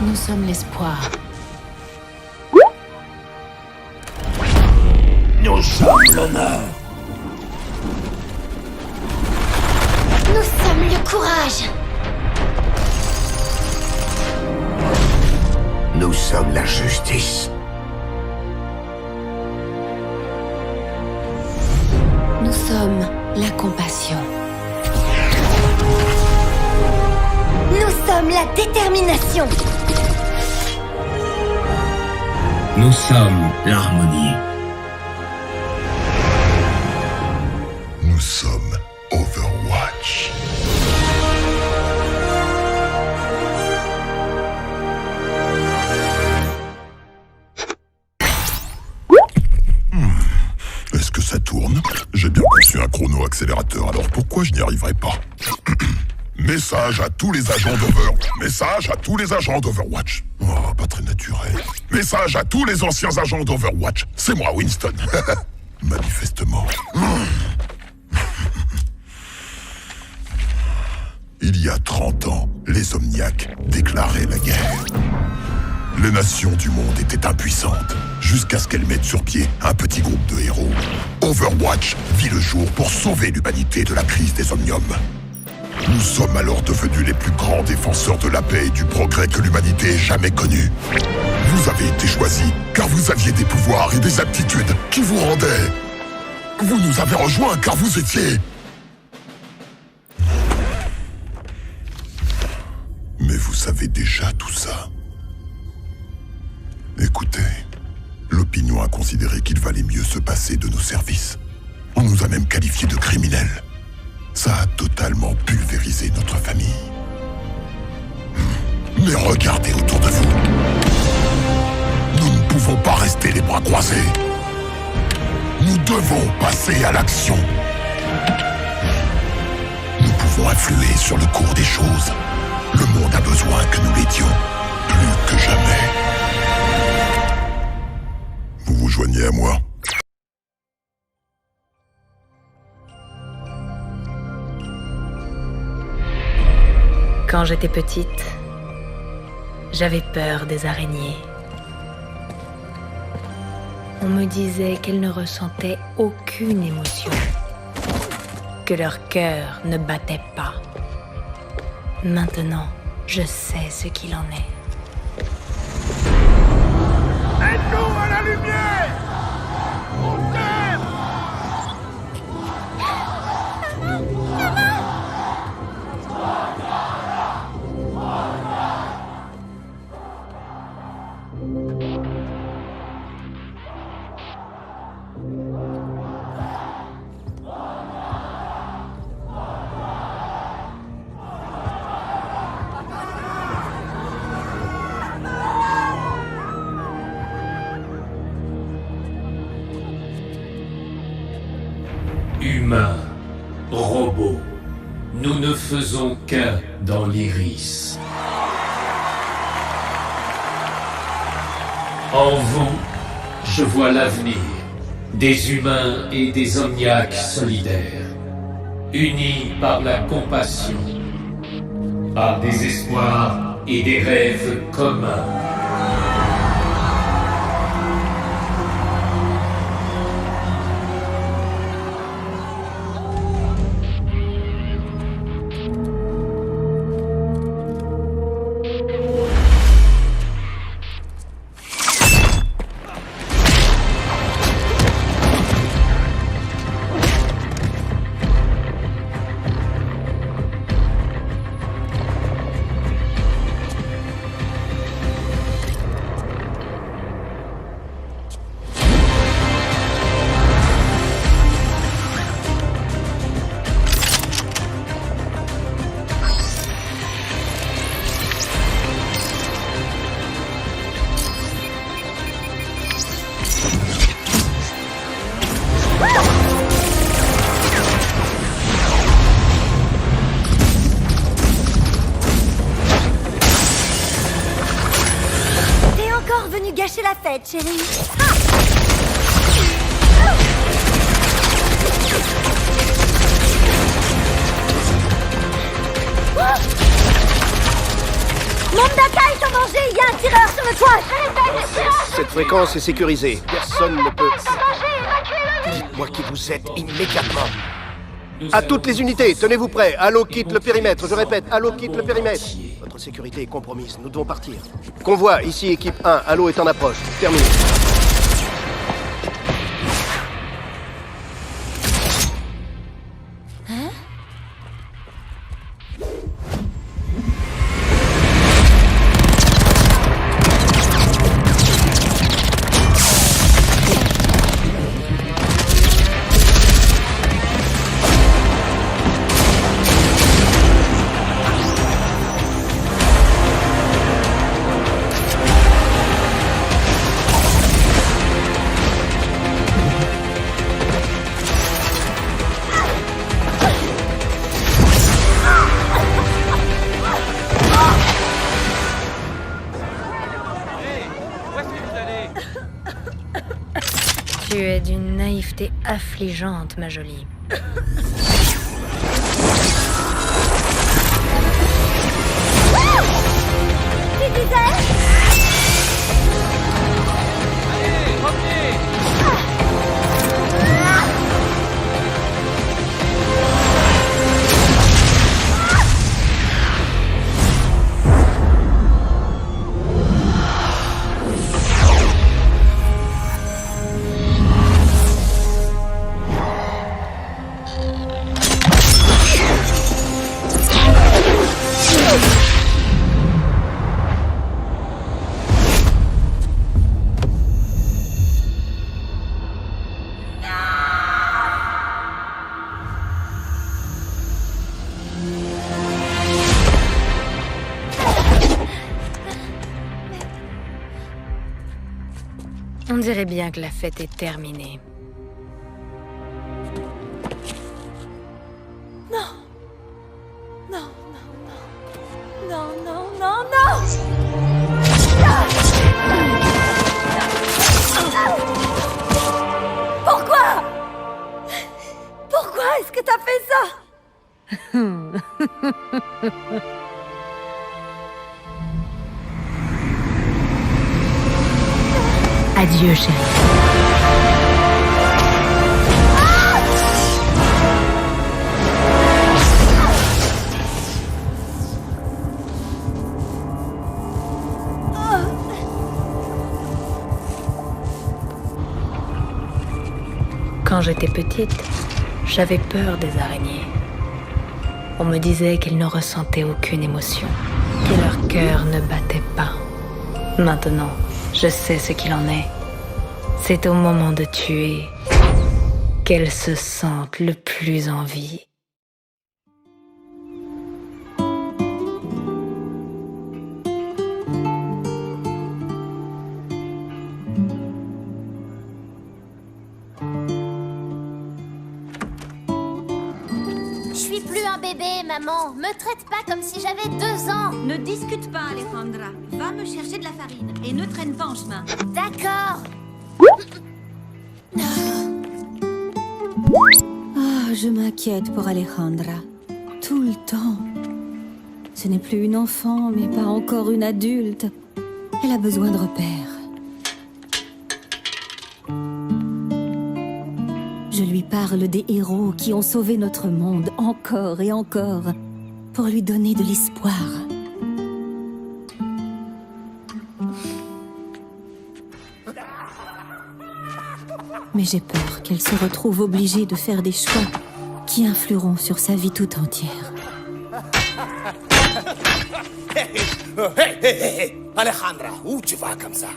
Nous sommes l'espoir. Nous sommes l'honneur. Nous sommes le courage. Nous sommes la justice. Nous sommes la compassion. Nous sommes la détermination. Nous sommes l'harmonie. Nous sommes Overwatch. Est-ce que ça tourne? J'ai bien conçu un chrono-accélérateur, alors pourquoi je n'y arriverai pas? Message à tous les agents Message à tous les agents d'Overwatch. Oh, pas très naturel. Message à tous les anciens agents d'Overwatch. C'est moi, Winston. Manifestement. Il y a 30 ans, les Omniacs déclaraient la guerre. Les nations du monde étaient impuissantes, jusqu'à ce qu'elles mettent sur pied un petit groupe de héros. Overwatch vit le jour pour sauver l'humanité de la crise des Omniums. Nous sommes alors devenus les plus grands défenseurs de la paix et du progrès que l'humanité ait jamais connu. Vous avez été choisis car vous aviez des pouvoirs et des aptitudes qui vous rendaient. Vous nous avez rejoints car vous étiez... Mais vous savez déjà tout ça. Écoutez, l'opinion a considéré qu'il valait mieux se passer de nos services. On nous a même qualifiés de criminels. Ça a totalement pulvérisé notre famille. Mais regardez autour de vous. Nous ne pouvons pas rester les bras croisés. Nous devons passer à l'action. Nous pouvons influer sur le cours des choses. Le monde a besoin que nous l'aidions, plus que jamais. Vous vous joignez à moi? Quand j'étais petite, j'avais peur des araignées. On me disait qu'elles ne ressentaient aucune émotion, que leur cœur ne battait pas. Maintenant, je sais ce qu'il en est. Aide-nous à la lumière! On t'aime! Humains, robots, nous ne faisons qu'un dans l'iris. En vous, je vois l'avenir des humains et des omniaques solidaires, unis par la compassion, par des espoirs et des rêves communs. Gâcher la fête, chérie. Mon Dakai danger! Il y a un tireur sur le toit! Cette fréquence est sécurisée. Personne ne peut... Dites-moi qui vous êtes immédiatement. À toutes les unités, tenez-vous prêts. Halo quitte le périmètre. Je répète, Halo quitte le périmètre. Votre sécurité est compromise. Nous devons partir. Convoi, ici équipe 1. Halo est en approche. Terminé. Tu es d'une naïveté affligeante, ma jolie. Tu disais? On dirait bien que la fête est terminée. Non, non, non, non! Pourquoi? Pourquoi est-ce que t'as fait ça? Adieu, chérie. Quand j'étais petite, j'avais peur des araignées. On me disait qu'elles ne ressentaient aucune émotion, que leur cœur ne battait pas. Maintenant, je sais ce qu'il en est. C'est au moment de tuer qu'elles se sentent le plus en vie. Je suis plus un bébé, maman. Me traite pas comme si j'avais 2 ans. Ne discute pas, Alejandra. Va me chercher de la farine et ne traîne pas en chemin. D'accord. Ah, je m'inquiète pour Alejandra. Tout le temps. Ce n'est plus une enfant, mais pas encore une adulte. Elle a besoin de repères. Je lui parle des héros qui ont sauvé notre monde encore et encore, pour lui donner de l'espoir. Mais j'ai peur qu'elle se retrouve obligée de faire des choix qui influeront sur sa vie tout entière. Hey, Alejandra, où tu vas comme ça?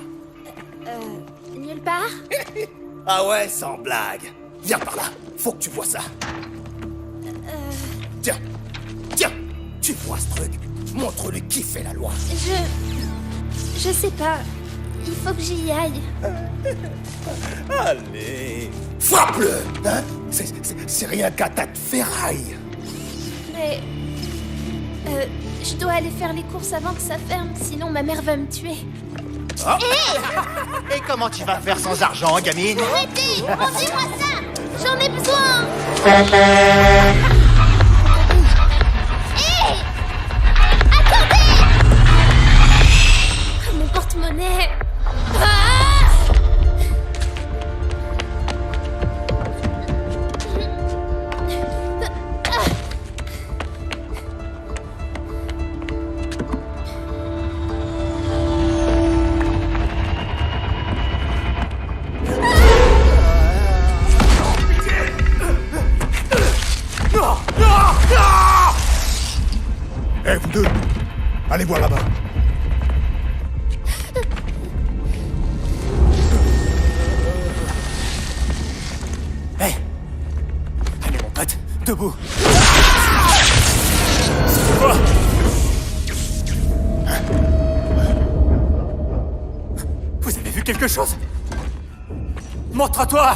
Nulle part. Ah ouais, sans blague. Viens par là, faut que tu vois ça. Tiens, tu vois ce truc? Montre-lui qui fait la loi. Je sais pas. Il faut que j'y aille. Allez, frappe-le, hein? C'est rien qu'à tas de ferraille. Mais... je dois aller faire les courses avant que ça ferme, sinon ma mère va me tuer. Oh. Et comment tu vas faire sans argent, gamine? Arrêtez! Rendez-moi ça! J'en ai besoin! Hé! Attendez! bout. Quoi? Vous avez vu quelque chose? Montre-toi!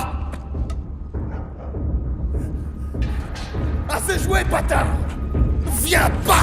Assez joué, bâtard! Viens pas!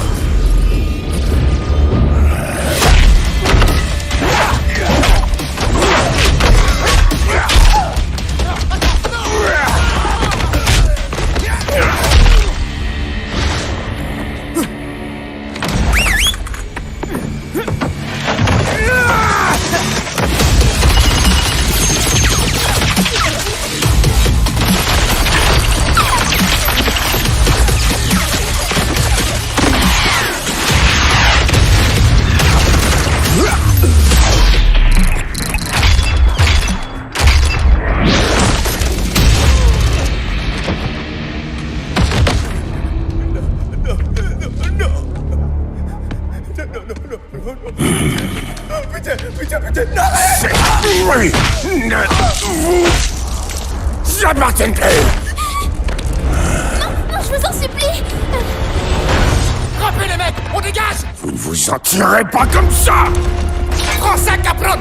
J'appartiens plus! Non, je vous en supplie! Frappez les mecs! On dégage! Vous ne vous en tirez pas comme ça! Prends ça, Capron!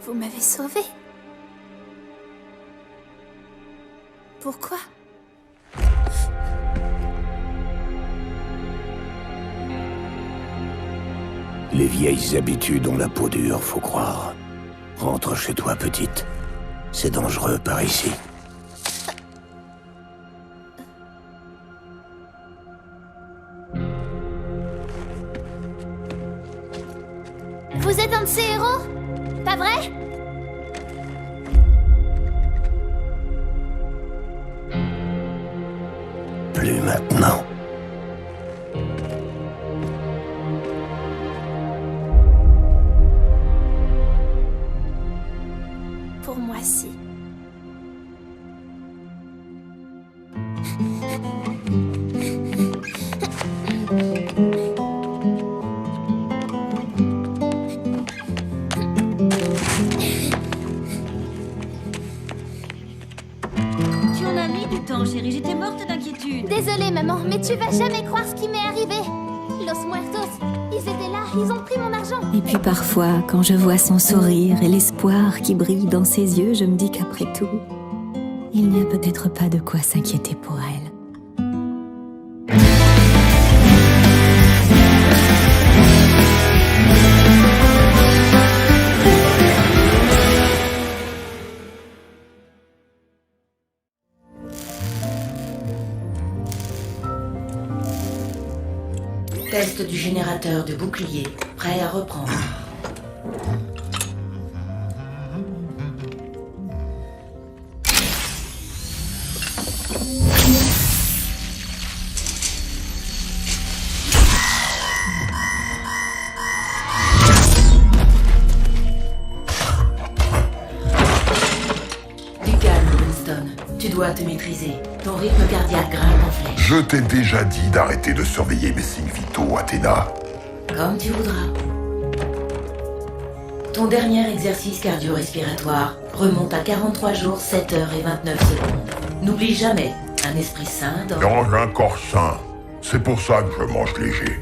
Vous m'avez sauvé. Pourquoi? Les vieilles habitudes ont la peau dure, faut croire. Rentre chez toi, petite. C'est dangereux par ici. Vous êtes un de ces héros? Pas vrai? Plus maintenant. Pour moi, si. Tu en as mis du temps, chérie. J'étais morte d'inquiétude. Désolée, maman, mais tu vas jamais croire ce qui m'est arrivé. Los Muertos, ils étaient là, ils ont pris mon argent. Et puis parfois, quand je vois son sourire et l'espoir qui brille dans ses yeux, je me dis qu'après tout, il n'y a peut-être pas de quoi s'inquiéter pour elle. Test du générateur de bouclier, prêt à reprendre. Du calme, Winston. Tu dois te maîtriser. Ton rythme cardiaque grimpe en flèche. Je t'ai déjà dit d'arrêter de surveiller mes signes vitaux, Athéna. Comme tu voudras. Ton dernier exercice cardio-respiratoire remonte à 43 jours, 7 heures et 29 secondes. N'oublie jamais, un esprit sain dort. Dans un corps sain. C'est pour ça que je mange léger.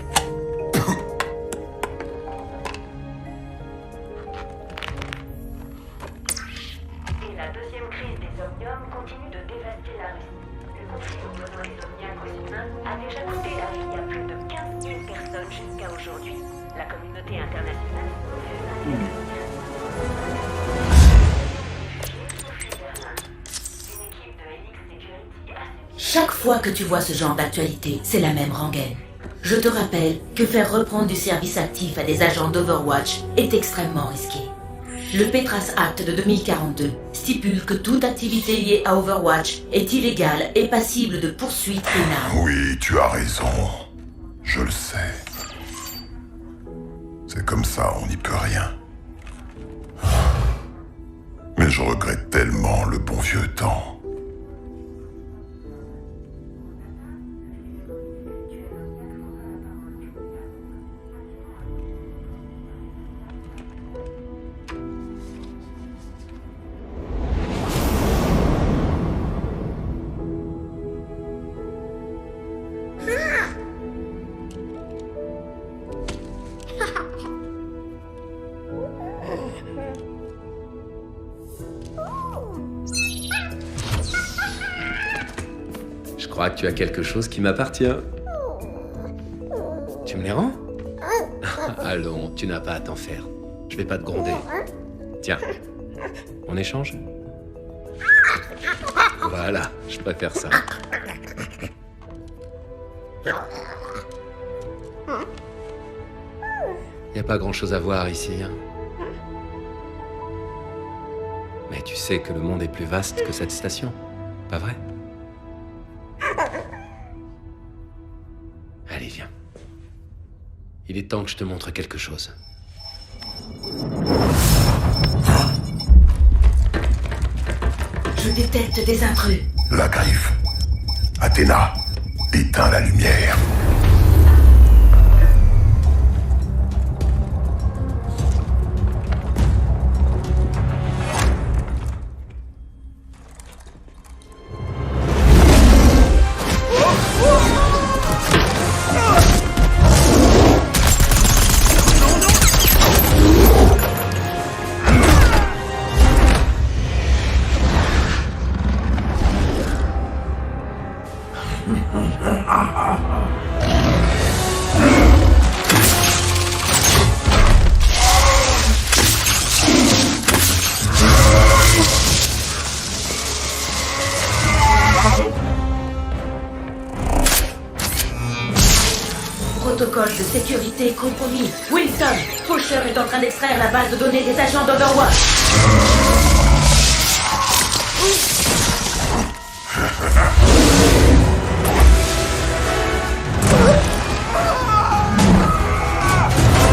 Et la deuxième crise des omniums continue de dévaster la Russie. Le conflit opposant les omniaques aux humains a déjà coûté la vie à plus de 15 000 personnes jusqu'à aujourd'hui. La communauté internationale Chaque fois que tu vois ce genre d'actualité, c'est la même rengaine. Je te rappelle que faire reprendre du service actif à des agents d'Overwatch est extrêmement risqué. Le Petras Act de 2042 stipule que toute activité liée à Overwatch est illégale et passible de poursuites pénales. Oui, tu as raison. Je le sais. C'est comme ça, on n'y peut rien. Mais je regrette tellement le bon vieux temps. Je crois que tu as quelque chose qui m'appartient. Tu me les rends? Allons, tu n'as pas à t'en faire. Je vais pas te gronder. Tiens, on échange? Voilà, je préfère ça. Y a pas grand-chose à voir ici, hein. Mais tu sais que le monde est plus vaste que cette station, pas vrai? Allez, viens. Il est temps que je te montre quelque chose. Je détecte des intrus. La griffe. Athéna, éteins la lumière. Protocole de sécurité compromis. Winston, Pusher est en train d'extraire la base de données des agents d'Overwatch.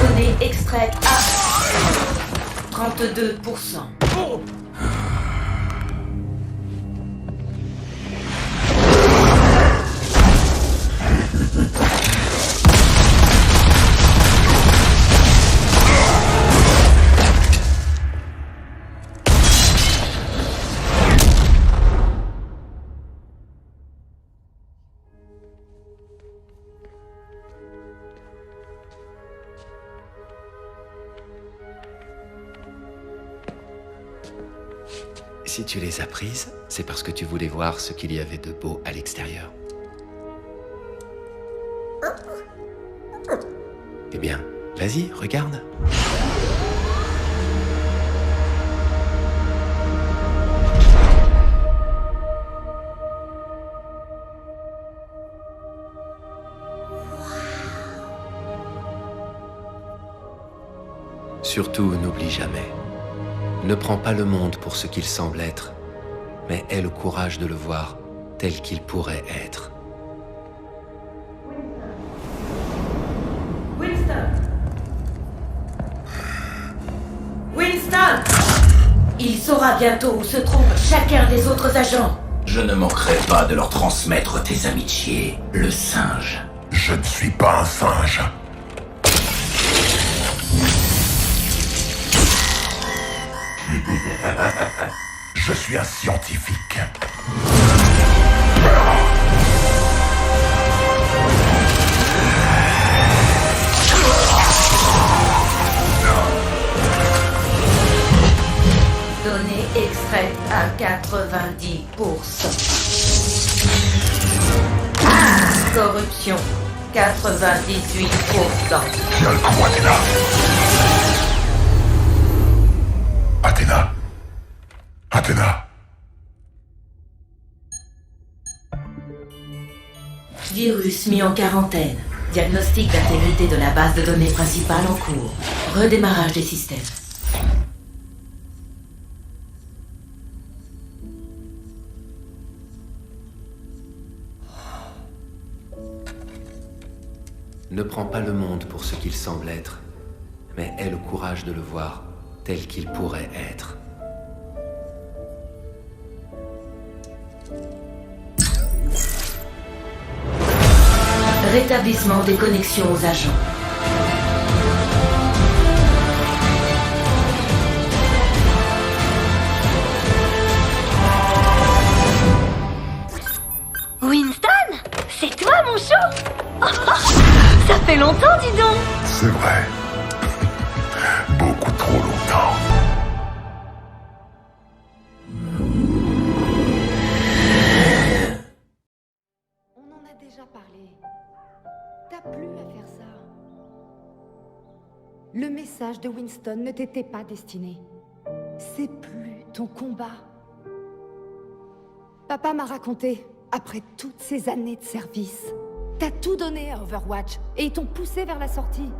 Données extraites à 32%. Si tu les as prises, c'est parce que tu voulais voir ce qu'il y avait de beau à l'extérieur. Eh bien, vas-y, regarde. Surtout, n'oublie jamais. Ne prends pas le monde pour ce qu'il semble être, mais aie le courage de le voir tel qu'il pourrait être. Winston! Winston! Il saura bientôt où se trouve chacun des autres agents. Je ne manquerai pas de leur transmettre tes amitiés, le singe. Je ne suis pas un singe. Je suis un scientifique. Données extraites à 90%. Corruption, 98%. Tiens le coup, Athéna. Athéna. Athéna. Virus mis en quarantaine. Diagnostic d'intégrité de la base de données principale en cours. Redémarrage des systèmes. Ne prends pas le monde pour ce qu'il semble être, mais aie le courage de le voir tel qu'il pourrait être. Rétablissement des connexions aux agents. Winston? C'est toi, mon chou? Ça fait longtemps, dis donc. C'est vrai. Beaucoup trop longtemps. On en a déjà parlé. T'as plus à faire ça. Le message de Winston ne t'était pas destiné. C'est plus ton combat. Papa m'a raconté, après toutes ces années de service, t'as tout donné à Overwatch et ils t'ont poussé vers la sortie.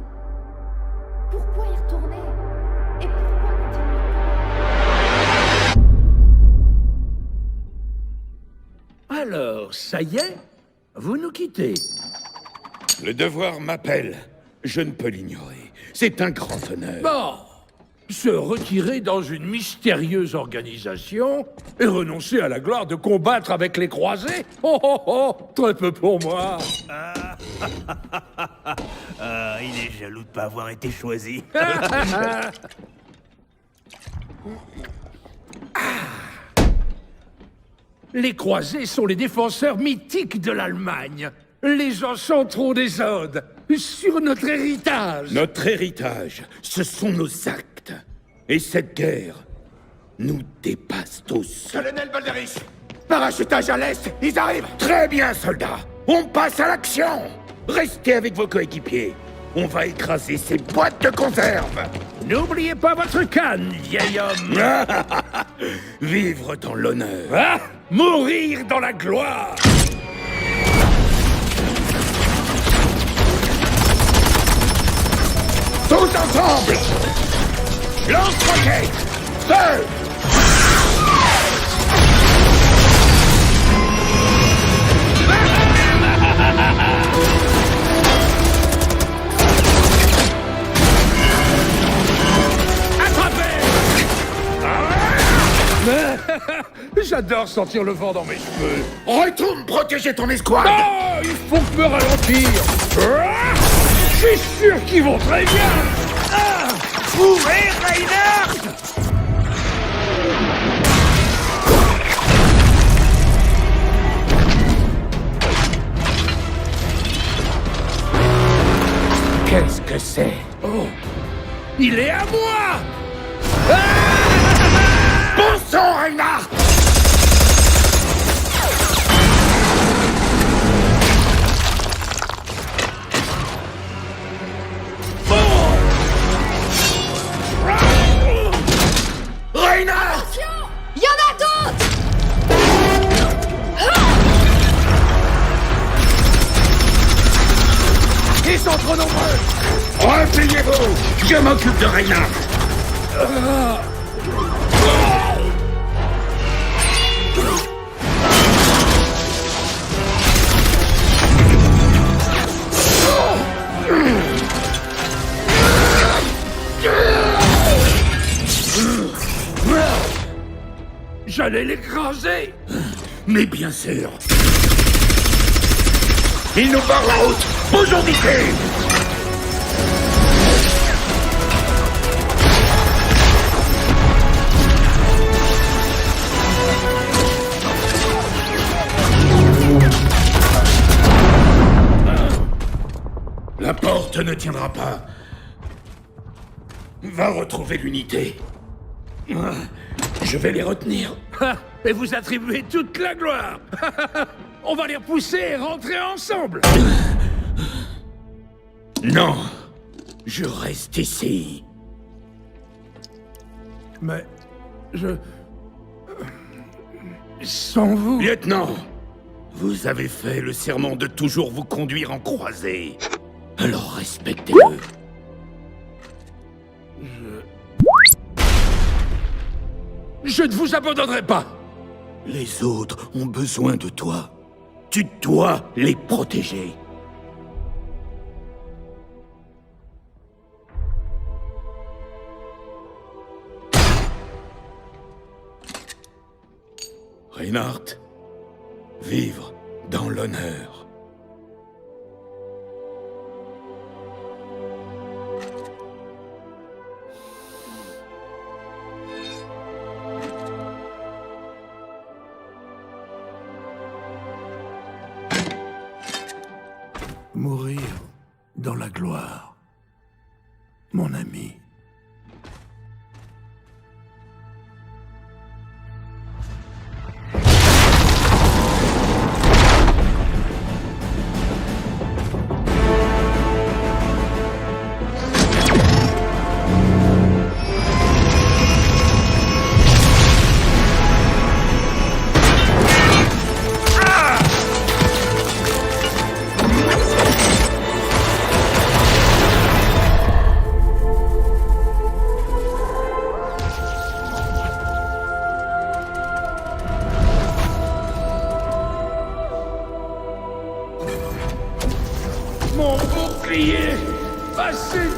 Pourquoi y retourner? Et pourquoi continuer? Alors, ça y est? Vous nous quittez. Le devoir m'appelle. Je ne peux l'ignorer. C'est un grand honneur. Bon, se retirer dans une mystérieuse organisation et renoncer à la gloire de combattre avec les croisés? Oh oh oh, très peu pour moi. Il est jaloux de pas avoir été choisi. Les croisés sont les défenseurs mythiques de l'Allemagne. Les ancêtres des Odes, sur notre héritage. Notre héritage, ce sont nos actes. Et cette guerre nous dépasse tous. Colonel Balderich, Parachutage à l'est, ils arrivent. Très bien, soldats. On passe à l'action. Restez avec vos coéquipiers. On va écraser ces boîtes de conserve. N'oubliez pas votre canne, vieil homme. Vivre dans l'honneur. Ah, mourir dans la gloire. Tous ensemble. Lance-roquette. Feu. J'adore sentir le vent dans mes cheveux. Retourne protéger ton escouade. Oh, il faut que me ralentir. Ah, je suis sûr qu'ils vont très bien. Ah, Bourré, Reinhardt! Qu'est-ce que c'est? Oh, il est à moi. Bon sang, Reinhardt! Reinhardt! Il y en a d'autres! Ils sont trop nombreux! Repliez-vous! Je m'occupe de Reinhardt! J'allais l'écraser. Mais bien sûr! Il nous barre la route! Bougeons vite! La porte ne tiendra pas. Va retrouver l'unité. Je vais les retenir. Et vous attribuez toute la gloire. On va les repousser et rentrer ensemble. Non, je reste ici. Mais sans vous... Lieutenant, vous avez fait le serment de toujours vous conduire en croisée. Alors respectez-le. Je ne vous abandonnerai pas. Les autres ont besoin de toi. Tu dois les protéger. Reinhardt, vivre dans l'honneur. Mourir dans la gloire, mon ami. Mon bouclier va céder.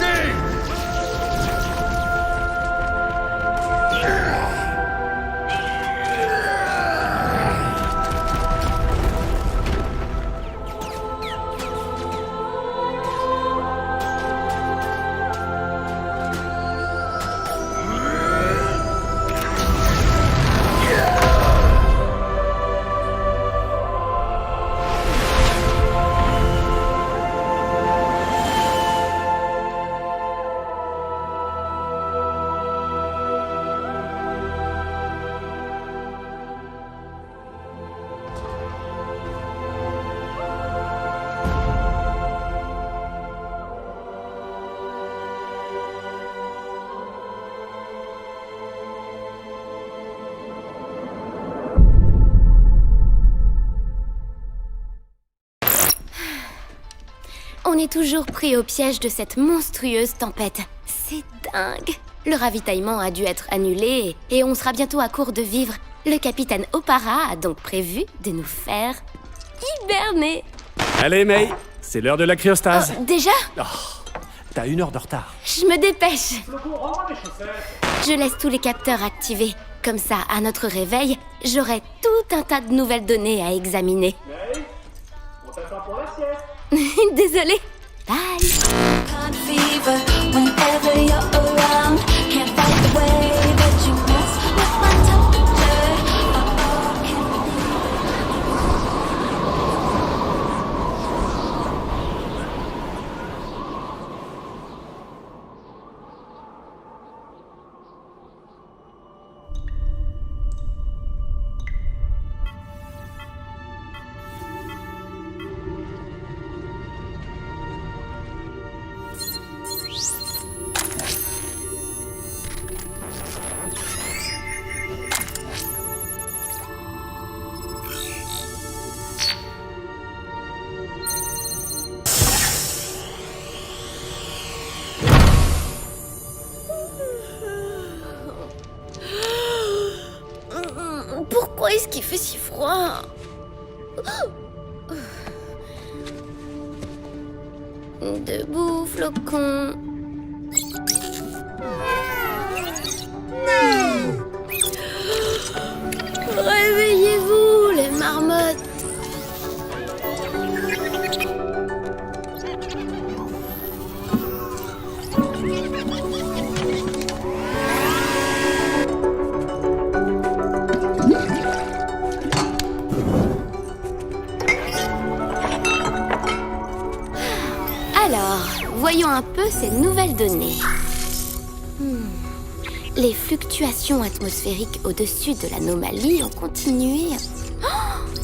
On est toujours pris au piège de cette monstrueuse tempête. C'est dingue. Le ravitaillement a dû être annulé et on sera bientôt à court de vivres. Le capitaine Opara a donc prévu de nous faire hiberner. Allez, May, c'est l'heure de la cryostase. Oh, déjà ? Oh, t'as 1 heure de retard. Je me dépêche. Je laisse tous les capteurs activés. Comme ça, à notre réveil, j'aurai tout un tas de nouvelles données à examiner. May, on t'attend pour la sieste. Désolée. Bye. Pourquoi est-ce qu'il fait si froid? Debout, flocon. Réveillez-vous, les marmottes. Alors, voyons un peu ces nouvelles données. Les fluctuations atmosphériques au-dessus de l'anomalie ont continué. Oh,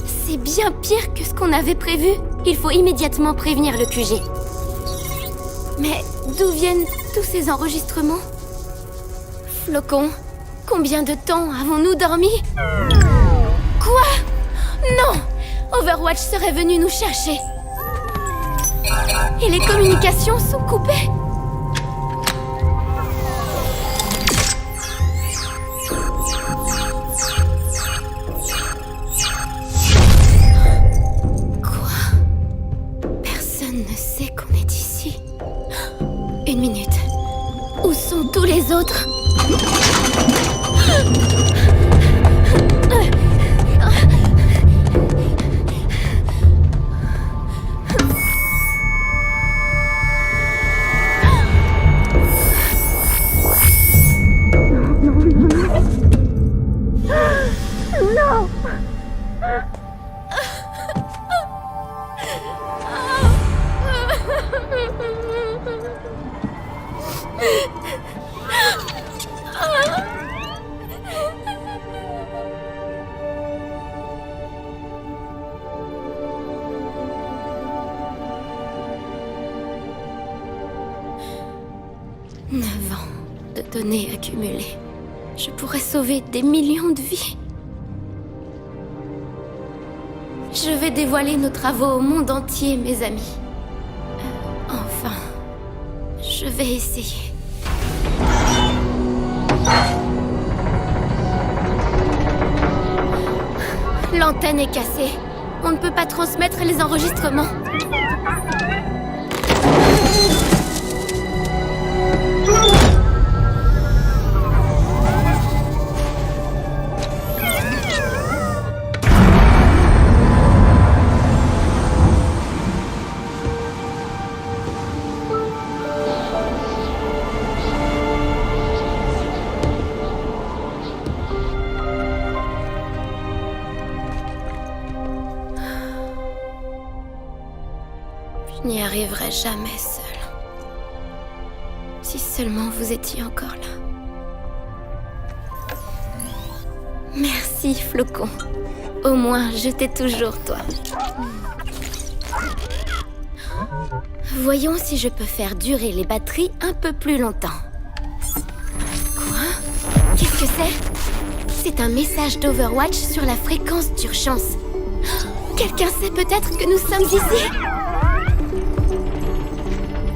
c'est bien pire que ce qu'on avait prévu. Il faut immédiatement prévenir le QG. Mais d'où viennent tous ces enregistrements? Flocon, combien de temps avons-nous dormi? Quoi? Non! Overwatch serait venu nous chercher. Et les communications sont coupées. Ne sait qu'on est ici. Une minute. Où sont tous les autres? Non. De données accumulées. Je pourrais sauver des millions de vies. Je vais dévoiler nos travaux au monde entier, mes amis. Enfin, je vais essayer. L'antenne est cassée. On ne peut pas transmettre les enregistrements. Je n'y arriverai jamais seule. Si seulement vous étiez encore là. Merci, Flocon. Au moins, je t'ai toujours, toi. Voyons si je peux faire durer les batteries un peu plus longtemps. Quoi? Qu'est-ce que c'est? C'est un message d'Overwatch sur la fréquence d'urgence. Quelqu'un sait peut-être que nous sommes ici?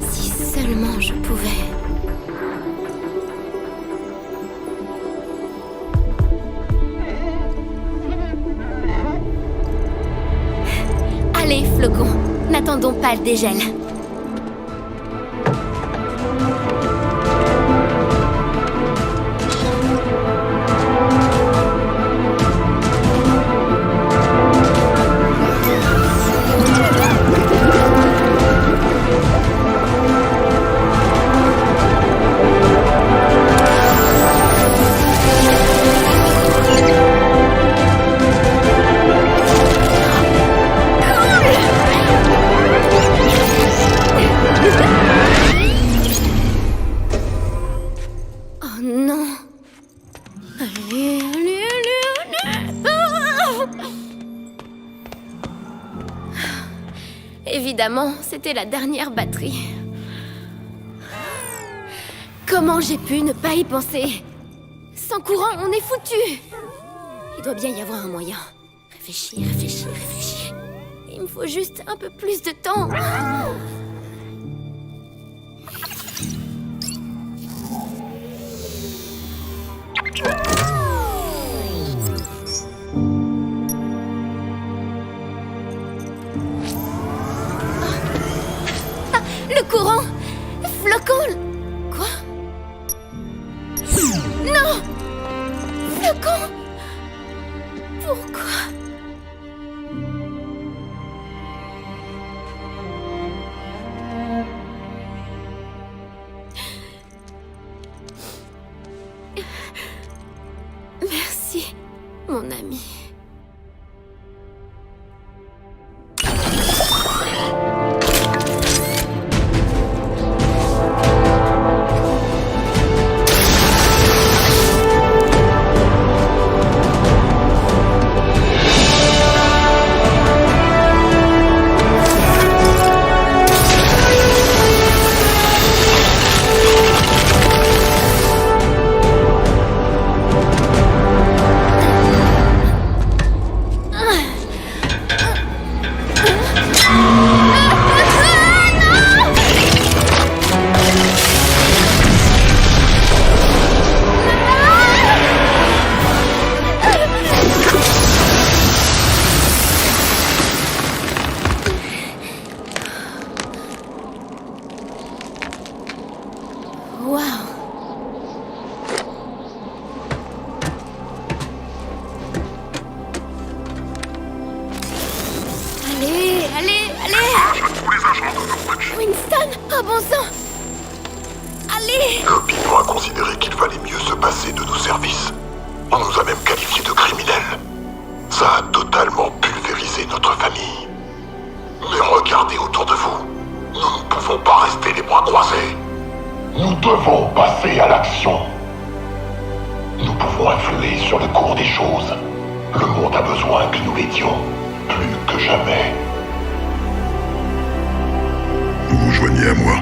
Si seulement je pouvais... Allez, Flocon, n'attendons pas le dégel. Évidemment, c'était la dernière batterie. Comment j'ai pu ne pas y penser? Sans courant, on est foutu. Il doit bien y avoir un moyen. Réfléchis, réfléchis, réfléchis. Il me faut juste un peu plus de temps. Le courant! Flocon! Quoi? Non! Flocon! Pourquoi? Merci, mon ami. tous les agents d'Overwatch. Winston! Oh bon sang! Allez! L'opinion a considéré qu'il fallait mieux se passer de nos services. On nous a même qualifiés de criminels. Ça a totalement pulvérisé notre famille. Mais regardez autour de vous. Nous ne pouvons pas rester les bras croisés. Nous devons passer à l'action. Nous pouvons influer sur le cours des choses. Le monde a besoin que nous l'aidions, plus que jamais. Vous vous joignez à moi?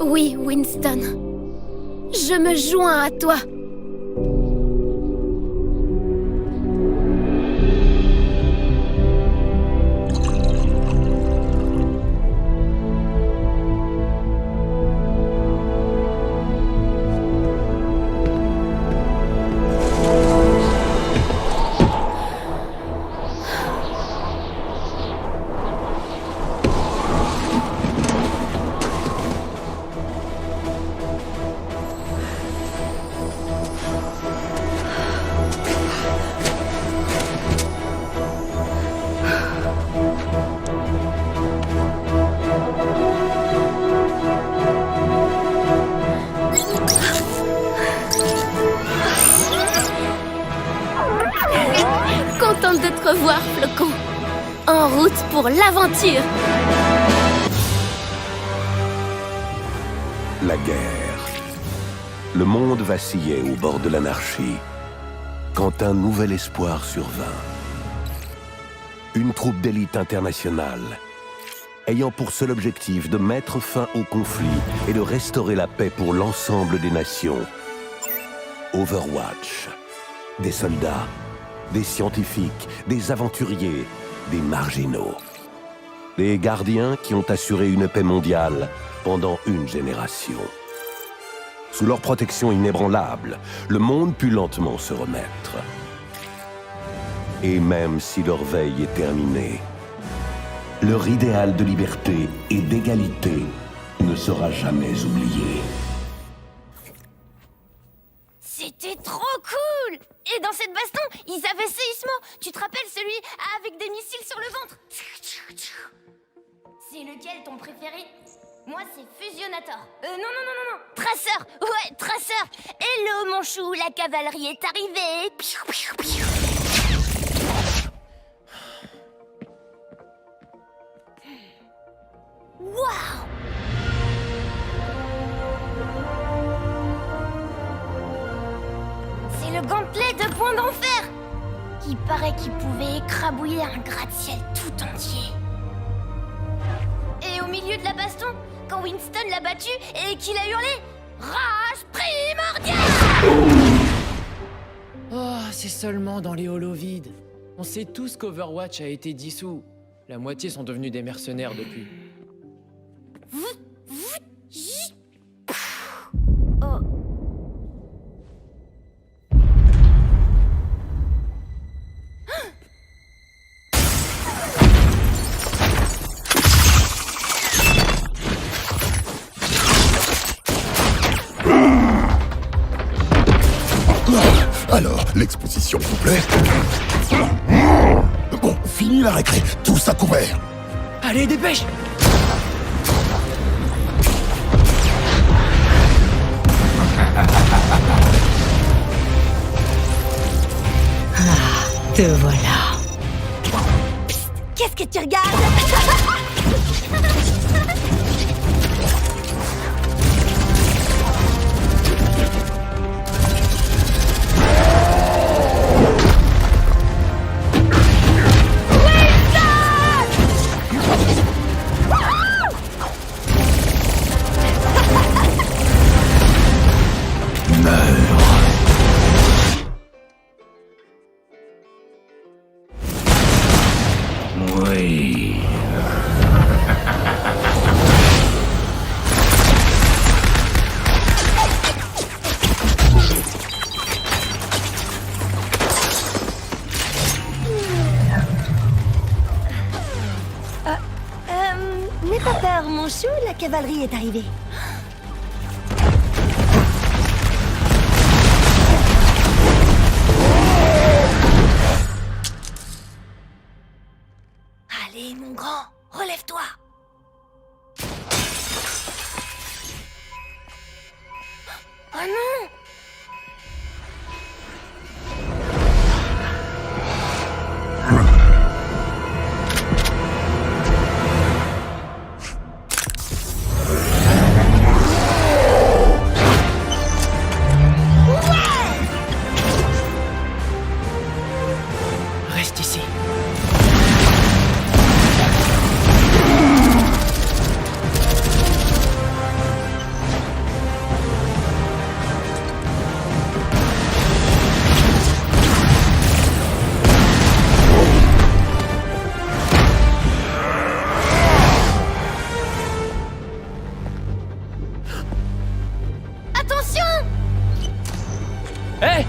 Oui, Winston. Je me joins à toi. Contente de te revoir, Flocon. En route pour l'aventure. La guerre. Le monde vacillait au bord de l'anarchie quand un nouvel espoir survint. Une troupe d'élite internationale ayant pour seul objectif de mettre fin au conflit et de restaurer la paix pour l'ensemble des nations. Overwatch. Des soldats, des scientifiques, des aventuriers, des marginaux. Des gardiens qui ont assuré une paix mondiale pendant une génération. Sous leur protection inébranlable, le monde put lentement se remettre. Et même si leur veille est terminée, leur idéal de liberté et d'égalité ne sera jamais oublié. C'était trop cool! Et dans cette baston, ils avaient Séismo. Tu te rappelles celui avec des missiles sur le ventre? C'est lequel ton préféré? Moi, c'est Fusionnator. Non. Traceur. Ouais, Traceur. Hello, mon chou, la cavalerie est arrivée. Waouh! C'est le gantelet de Point d'Enfer. Il paraît qu'il pouvait écrabouiller un gratte-ciel tout entier. Et au milieu de la baston, quand Winston l'a battu et qu'il a hurlé « Rage primordiale !» Oh, c'est seulement dans les holos vides. On sait tous qu'Overwatch a été dissous. La moitié sont devenus des mercenaires depuis. Oh. Alors, l'exposition vous plaît? Bon, fini la récré, tous à couvert. Allez, dépêche! Te voilà. Psst, qu'est-ce que tu regardes? Oui. N'aie pas peur, mon chou, la cavalerie est arrivée. Hé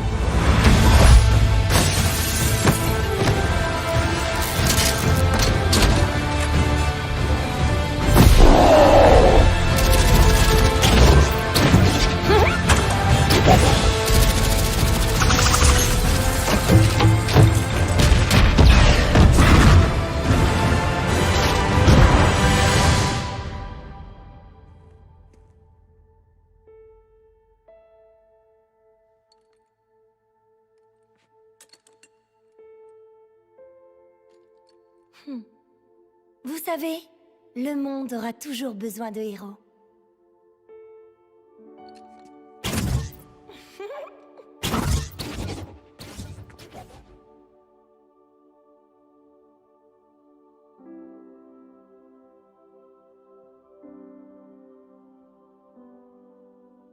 Vous savez, le monde aura toujours besoin de héros.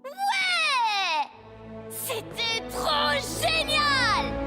Ouais! C'était trop génial!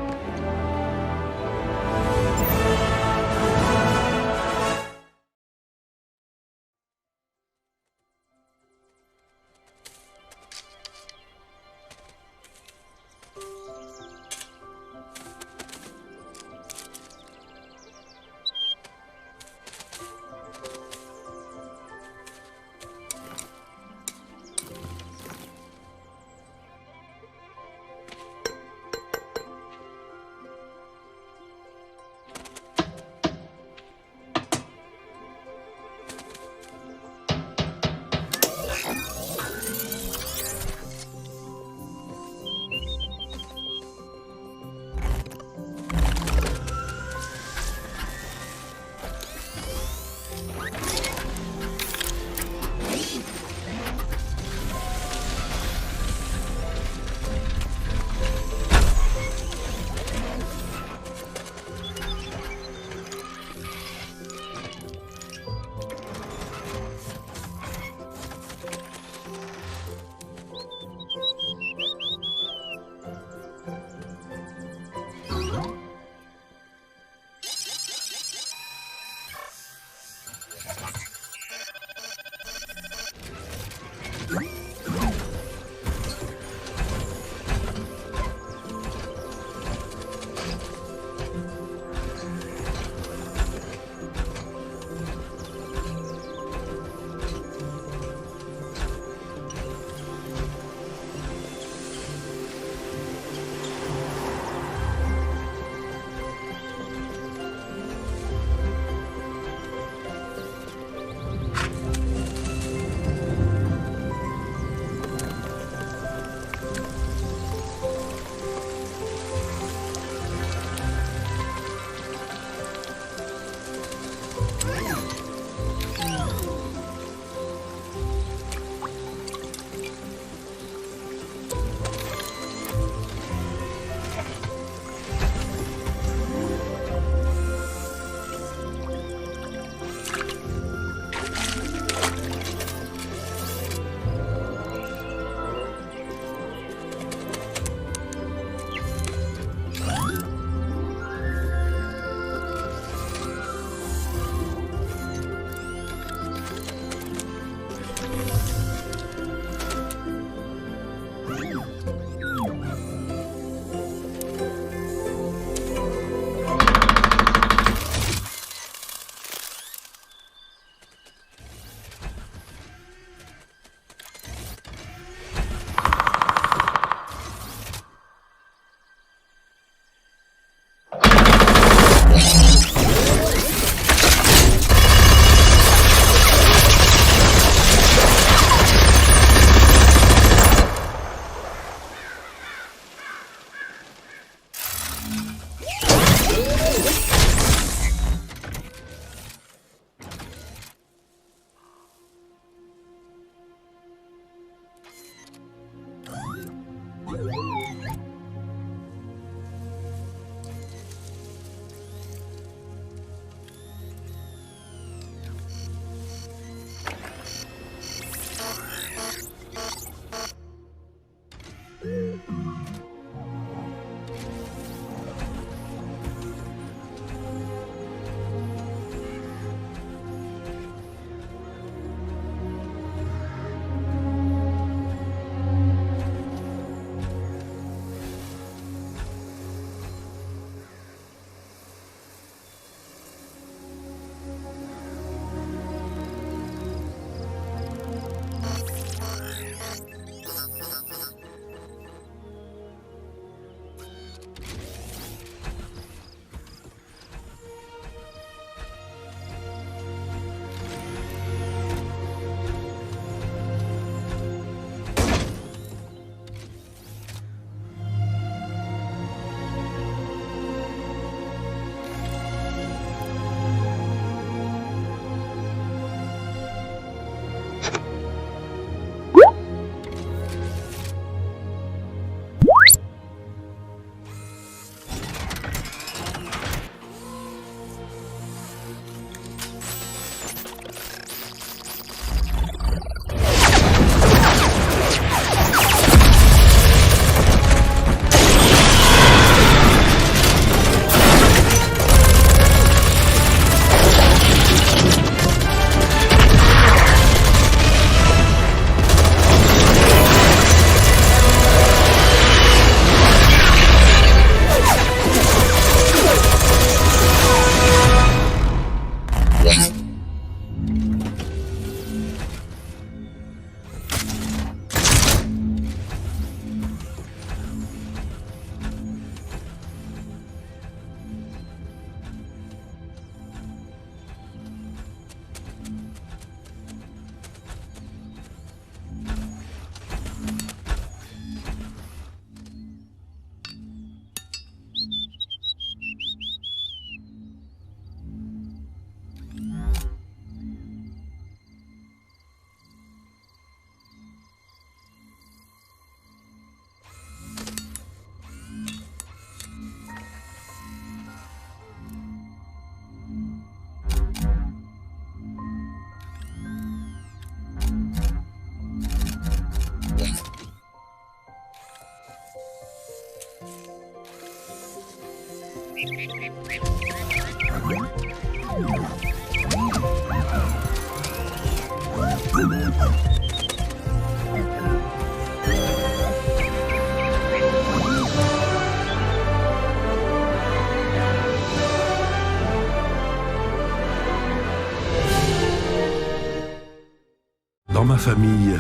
Dans ma famille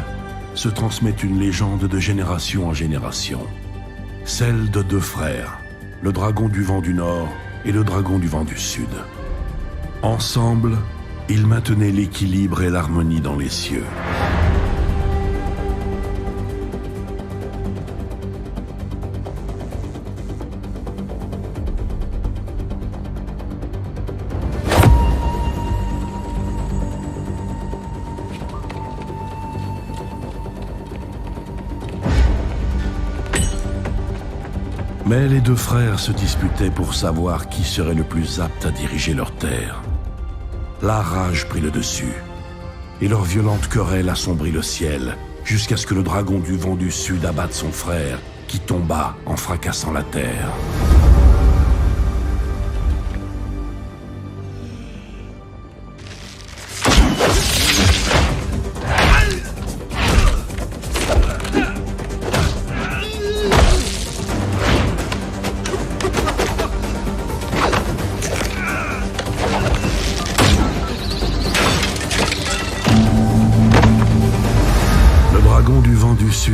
se transmet une légende de génération en génération. Celle de deux frères, le dragon du vent du Nord et le dragon du vent du Sud. Ensemble, ils maintenaient l'équilibre et l'harmonie dans les cieux. Mais les deux frères se disputaient pour savoir qui serait le plus apte à diriger leur terre. La rage prit le dessus, et leur violente querelle assombrit le ciel, jusqu'à ce que le dragon du vent du Sud abatte son frère, qui tomba en fracassant la terre.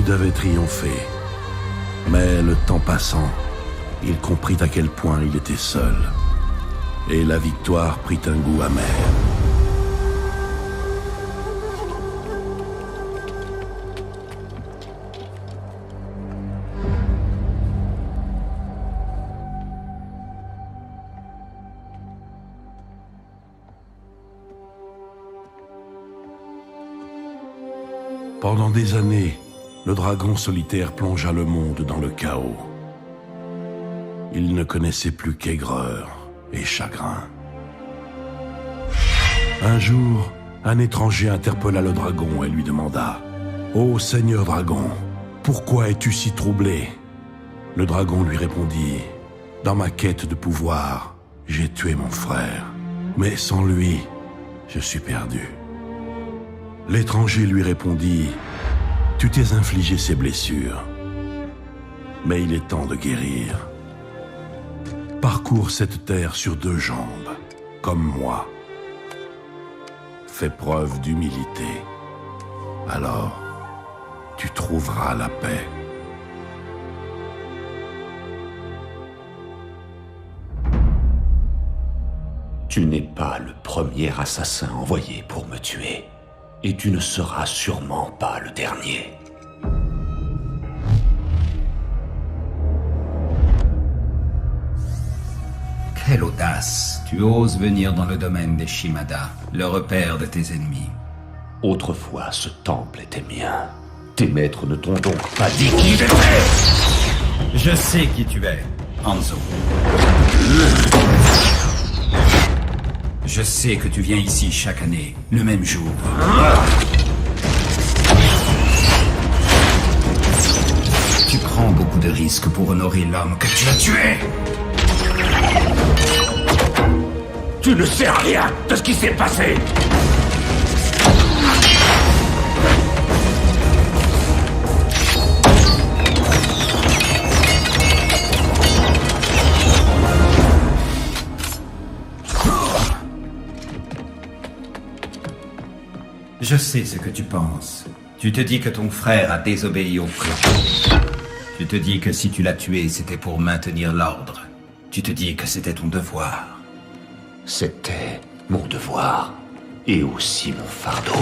Avait triomphé. Mais le temps passant, il comprit à quel point il était seul. Et la victoire prit un goût amer. Pendant des années, le dragon solitaire plongea le monde dans le chaos. Il ne connaissait plus qu'aigreur et chagrin. Un jour, un étranger interpella le dragon et lui demanda « Ô Seigneur dragon, pourquoi es-tu si troublé ?» Le dragon lui répondit « Dans ma quête de pouvoir, j'ai tué mon frère, mais sans lui, je suis perdu. » L'étranger lui répondit « Tu t'es infligé ces blessures, mais il est temps de guérir. Parcours cette terre sur deux jambes, comme moi. Fais preuve d'humilité, alors tu trouveras la paix. » Tu n'es pas le premier assassin envoyé pour me tuer. Et tu ne seras sûrement pas le dernier. Quelle audace! Tu oses venir dans le domaine des Shimada, le repère de tes ennemis. Autrefois, ce temple était mien. Tes maîtres ne t'ont donc pas dit qui j'étais! Je sais qui tu es, Hanzo. Je sais que tu viens ici chaque année, le même jour. Tu prends beaucoup de risques pour honorer l'homme que tu as tué. Tu ne sais rien de ce qui s'est passé. Je sais ce que tu penses. Tu te dis que ton frère a désobéi au clan. Tu te dis que si tu l'as tué, c'était pour maintenir l'ordre. Tu te dis que c'était ton devoir. C'était mon devoir. Et aussi mon fardeau.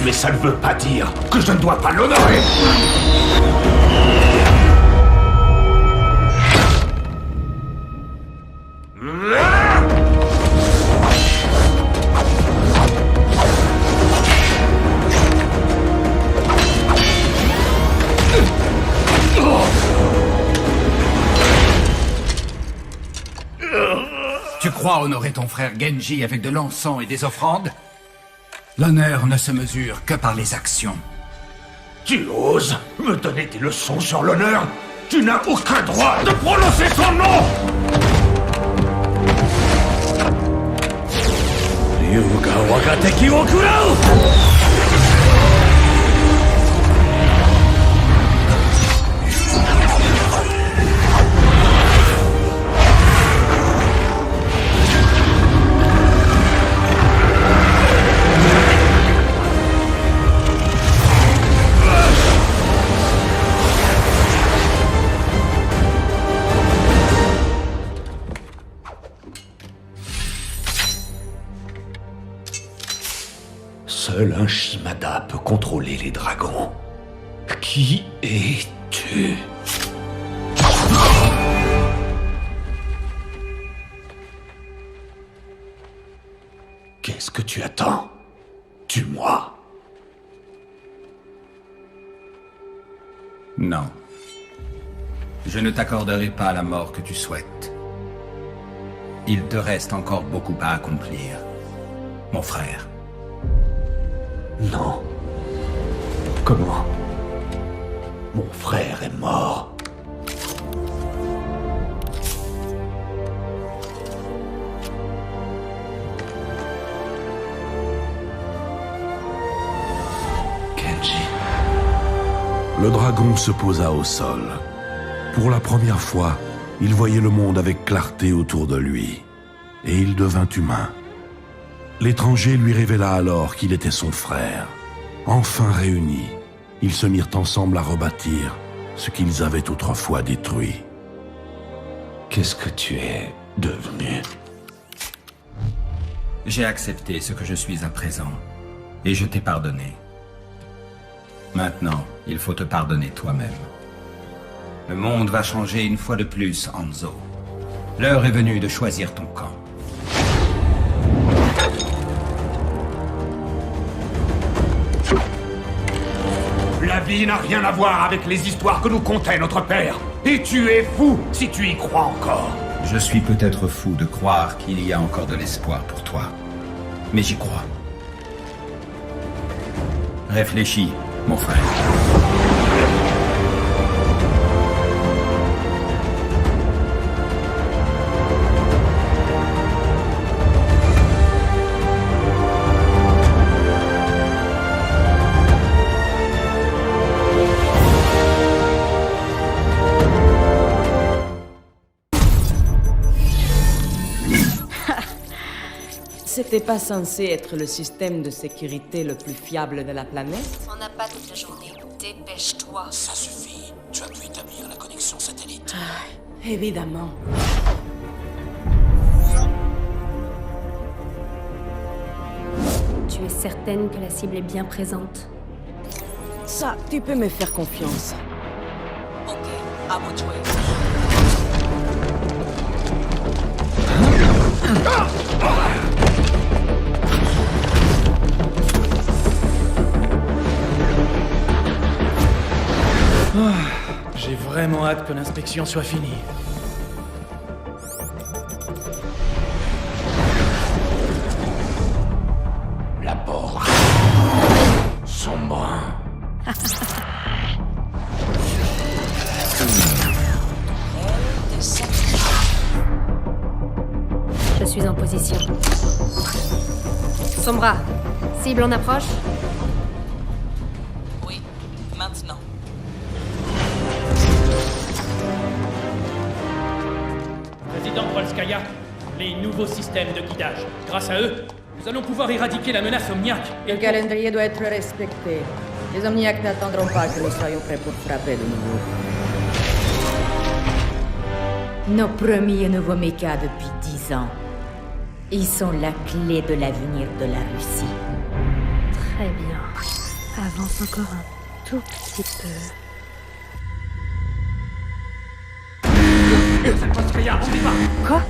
Mais ça ne veut pas dire que je ne dois pas l'honorer. Tu crois honorer ton frère Genji avec de l'encens et des offrandes? L'honneur ne se mesure que par les actions. Tu oses me donner des leçons sur l'honneur? Tu n'as aucun droit de prononcer son nom! Ryuga Wagateki wo kurau! Seul un Shimada peut contrôler les dragons. Qui es-tu? Qu'est-ce que tu attends? Tue-moi. Non. Je ne t'accorderai pas la mort que tu souhaites. Il te reste encore beaucoup à accomplir, mon frère. Non. Comment? Mon frère est mort. Kenji. Le dragon se posa au sol. Pour la première fois, il voyait le monde avec clarté autour de lui. Et il devint humain. L'étranger lui révéla alors qu'il était son frère. Enfin réunis, ils se mirent ensemble à rebâtir ce qu'ils avaient autrefois détruit. Qu'est-ce que tu es devenu? J'ai accepté ce que je suis à présent, et je t'ai pardonné. Maintenant, il faut te pardonner toi-même. Le monde va changer une fois de plus, Hanzo. L'heure est venue de choisir ton camp. La vie n'a rien à voir avec les histoires que nous contait notre père. Et tu es fou si tu y crois encore. Je suis peut-être fou de croire qu'il y a encore de l'espoir pour toi. Mais j'y crois. Réfléchis, mon frère. C'était pas censé être le système de sécurité le plus fiable de la planète? On n'a pas toute la journée. Dépêche-toi. Ça suffit. Tu as pu établir la connexion satellite. Évidemment. Tu es certaine que la cible est bien présente? Ça, tu peux me faire confiance. Ok, à vous de jouer. J'ai vraiment hâte que l'inspection soit finie. La porte. Sombre. Je suis en position. Sombra, cible en approche? Oui, maintenant. Président Polskaya, les nouveaux systèmes de guidage. Grâce à eux, nous allons pouvoir éradiquer la menace omniaque. Le calendrier doit être respecté. Les omniaques n'attendront pas que nous soyons prêts pour frapper de nouveau. Nos premiers nouveaux mechas depuis 10 ans. Ils sont la clé de l'avenir de la Russie. Très bien. Avance encore un tout petit peu. Polskaya, on y va! Quoi?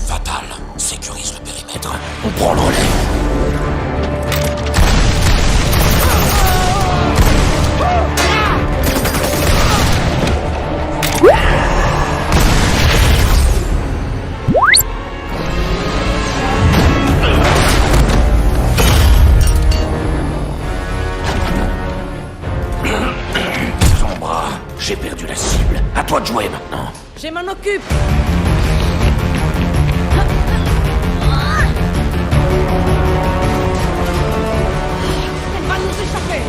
Fatal, sécurise le périmètre. On prend le relais. J'ai perdu la cible. À toi de jouer maintenant. Je m'en occupe. Elle va nous échapper.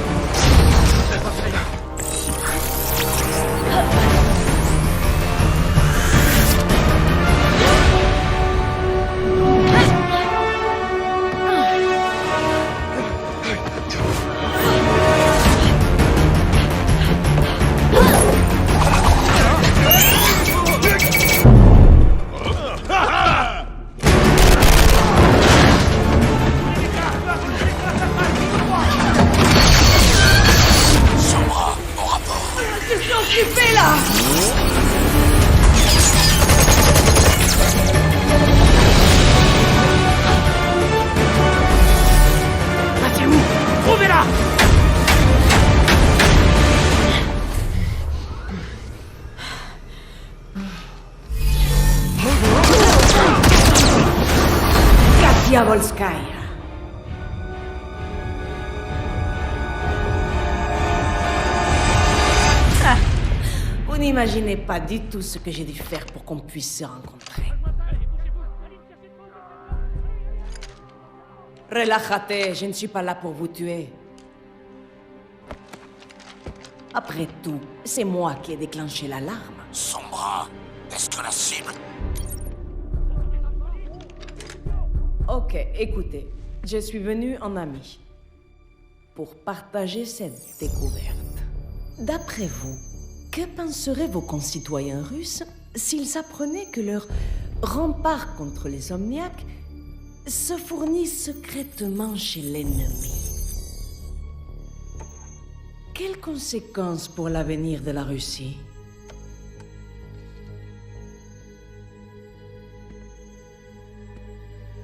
Occupé là. Ah, c'est où? Trouvez-la! Katia Volskaya. Vous n'imaginez pas du tout ce que j'ai dû faire pour qu'on puisse se rencontrer. Relájate, je ne suis pas là pour vous tuer. Après tout, c'est moi qui ai déclenché l'alarme. Sombra, est-ce que la cible... Ok, écoutez, je suis venu en ami pour partager cette découverte. D'après vous, que penseraient vos concitoyens russes s'ils apprenaient que leur rempart contre les Omniaques se fournit secrètement chez l'ennemi? Quelles conséquences pour l'avenir de la Russie?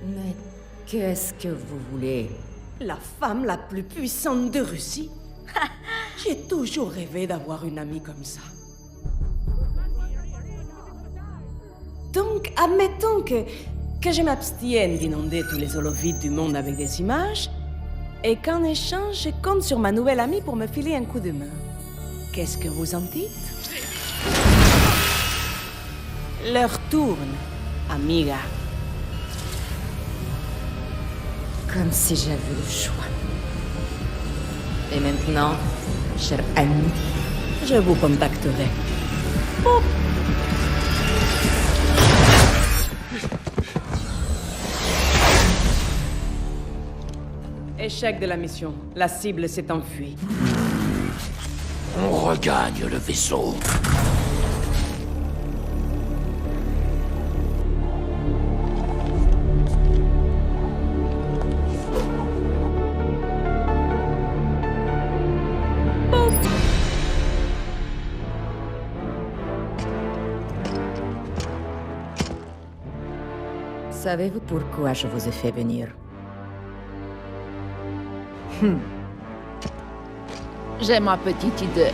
Mais qu'est-ce que vous voulez? La femme la plus puissante de Russie? J'ai toujours rêvé d'avoir une amie comme ça. Donc, admettons que je m'abstienne d'inonder tous les holovides du monde avec des images, et qu'en échange, je compte sur ma nouvelle amie pour me filer un coup de main. Qu'est-ce que vous en dites? L'heure tourne, amiga. Comme si j'avais le choix. Et maintenant, cher ami, je vous contacterai. Boop. Échec de la mission. La cible s'est enfuie. On regagne le vaisseau. Savez-vous pourquoi je vous ai fait venir? J'ai ma petite idée.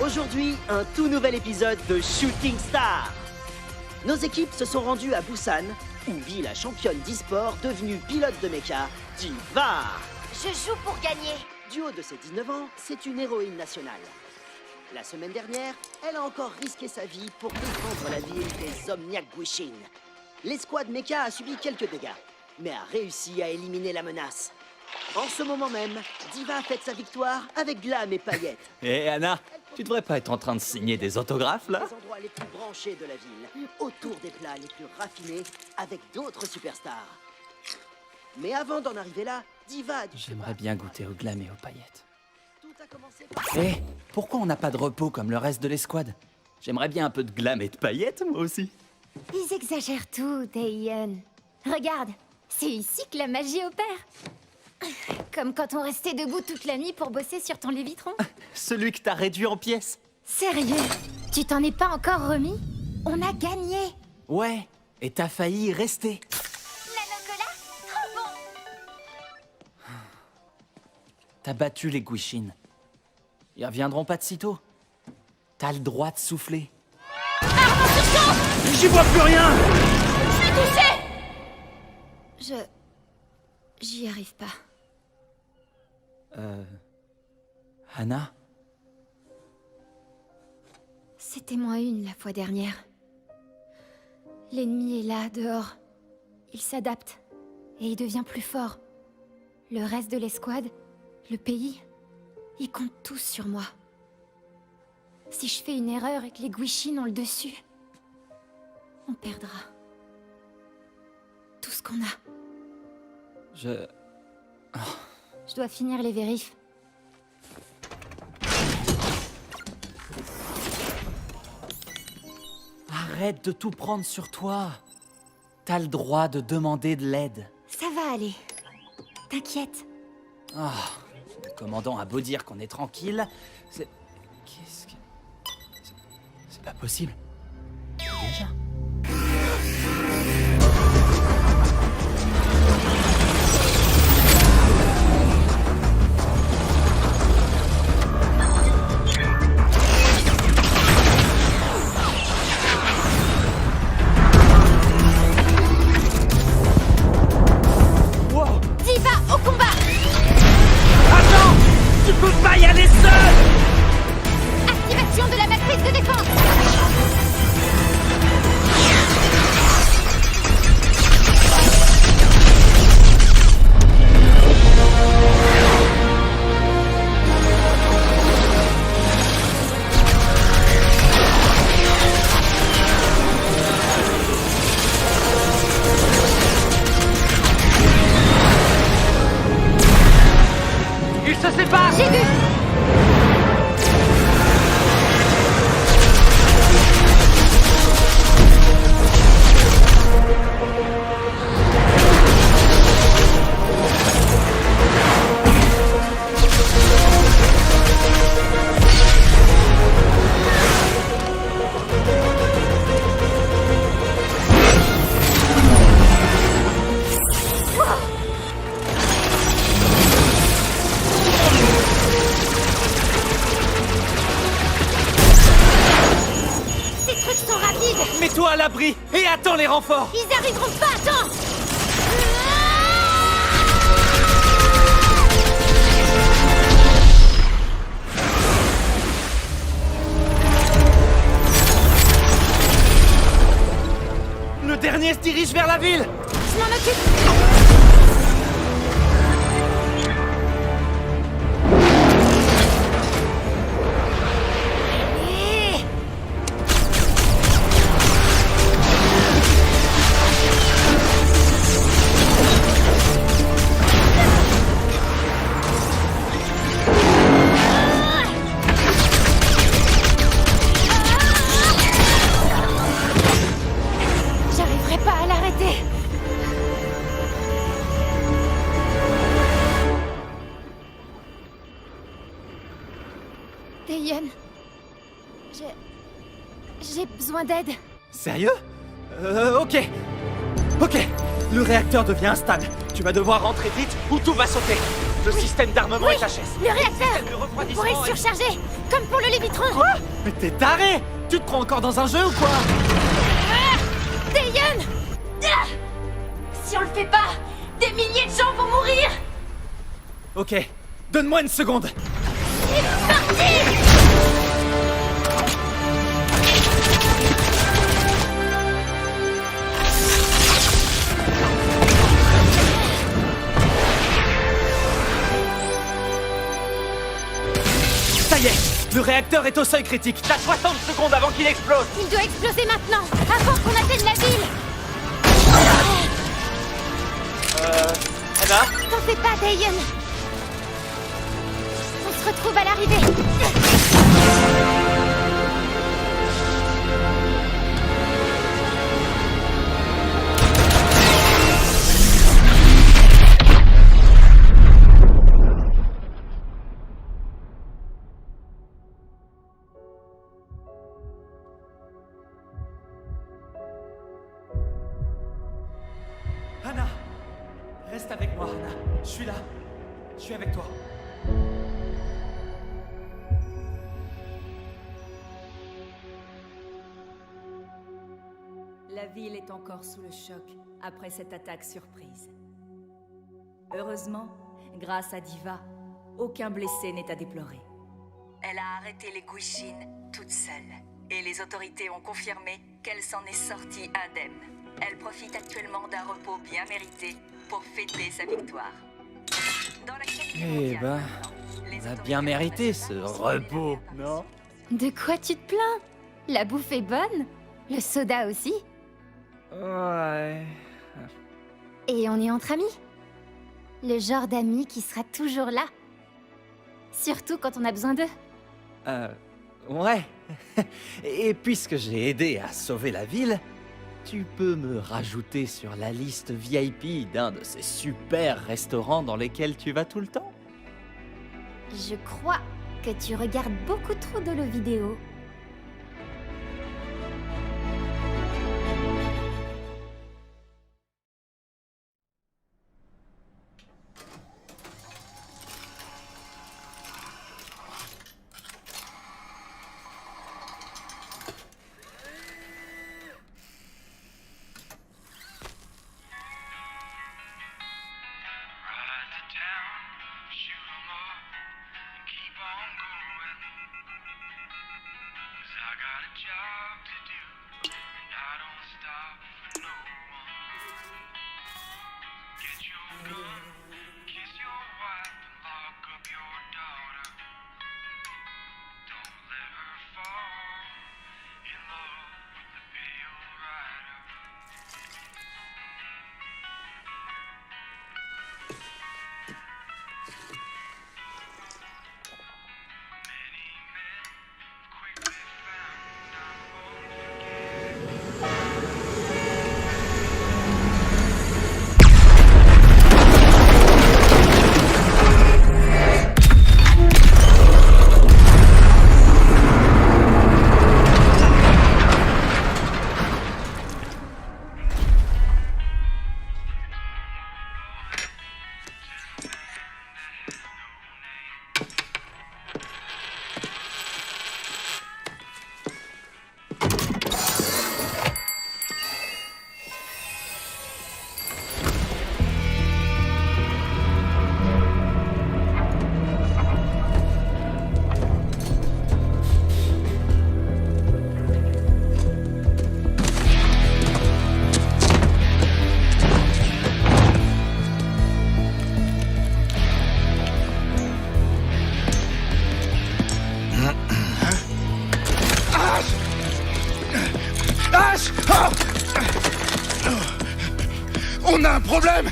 Aujourd'hui, un tout nouvel épisode de Shooting Star. Nos équipes se sont rendues à Busan, où vit la championne d'e-sport devenue pilote de mecha, Diva. Je joue pour gagner. Du haut de ses 19 ans, c'est une héroïne nationale. La semaine dernière, elle a encore risqué sa vie pour défendre la ville des Omniac Guishin. L'escouade mecha a subi quelques dégâts, mais a réussi à éliminer la menace. En ce moment même, Diva fête sa victoire avec glam et paillettes. Hé Anna, tu devrais pas être en train de signer des autographes là? Les endroits les plus branchés de la ville, autour des plats les plus raffinés, avec d'autres superstars. Mais avant d'en arriver là, Diva a dû... J'aimerais bien goûter au glam et aux paillettes. Tout a commencé par... Hé, pourquoi on n'a pas de repos comme le reste de l'escouade? J'aimerais bien un peu de glam et de paillettes, moi aussi. Ils exagèrent tout, Taeyeon. Regarde, c'est ici que la magie opère. Comme quand on restait debout toute la nuit pour bosser sur ton Lévitron. Celui que t'as réduit en pièces. Sérieux? Tu t'en es pas encore remis? On a gagné. Ouais, et t'as failli y rester. Nanocola, trop bon. T'as battu les Guishin. Ils reviendront pas de sitôt. T'as le droit de souffler. J'y vois plus rien! Je suis touchée! J'y arrive pas. Hana? C'était -1 la fois dernière. L'ennemi est là, dehors. Il s'adapte. Et il devient plus fort. Le reste de l'escouade, le pays, ils comptent tous sur moi. Si je fais une erreur et que les Gwishin ont le dessus, on perdra. Tout ce qu'on a. Je dois finir les vérifs. Arrête de tout prendre sur toi. T'as le droit de demander de l'aide. Ça va aller. T'inquiète. Ah, le commandant a beau dire qu'on est tranquille, c'est... Qu'est-ce que... C'est pas possible. Déjà. Mets-toi à l'abri et attends les renforts. Ils arriveront pas, attends. Le dernier se dirige vers la ville. Je m'en occupe. Taeyeon, j'ai besoin d'aide. Sérieux? Ok. Ok. Le réacteur devient instable. Tu vas devoir rentrer vite ou tout va sauter. Le système d'armement est HS. Le réacteur pourrait se surcharger, comme pour le Lévitron. Quoi? Mais t'es taré! Tu te prends encore dans un jeu ou quoi? Taeyeon! Si on le fait pas, des milliers de gens vont mourir. Ok. Donne-moi une seconde. C'est parti! Ça y est, le réacteur est au seuil critique. T'as 60 secondes avant qu'il explose. Il doit exploser maintenant, avant qu'on atteigne la ville. Hana? T'en fais pas, Taeyeon. On se retrouve à l'arrivée. Hana! Reste avec moi, Hana. Je suis là. Je suis avec toi. La ville est encore sous le choc après cette attaque surprise. Heureusement, grâce à Diva, aucun blessé n'est à déplorer. Elle a arrêté les Guishin toute seule. Et les autorités ont confirmé qu'elle s'en est sortie indemne. Elle profite actuellement d'un repos bien mérité pour fêter sa victoire. Dans Eh ben, on a bien mérité ce repos, non? De quoi tu te plains? La bouffe est bonne, le soda aussi. Ouais... Et on est entre amis. Le genre d'amis qui sera toujours là. Surtout quand on a besoin d'eux. Ouais. Et puisque j'ai aidé à sauver la ville, tu peux me rajouter sur la liste VIP d'un de ces super restaurants dans lesquels tu vas tout le temps? Je crois que tu regardes beaucoup trop de nos vidéos. On a un problème!